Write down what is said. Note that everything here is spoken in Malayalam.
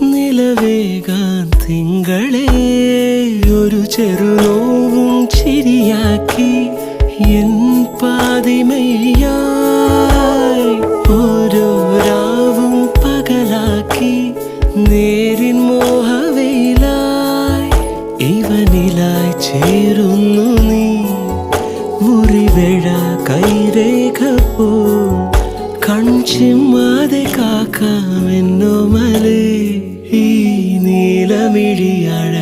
നിലവേകാൻ തിങ്കളെ ഒരു ചെറുനോവും ചിരിയാക്കി എൻ പാതിമയായി ഓരോ രാവും പകലാക്കി നേരിൻ മോഹവയിലായി ഇവനിലായി ചേരുന്നു നീ മുറിവേഴ കൈരേഖ പോ കൺചിമ്മാതെ കാക്കാമെന്നോ മലേ ഈ നീലമിഴിയാൾ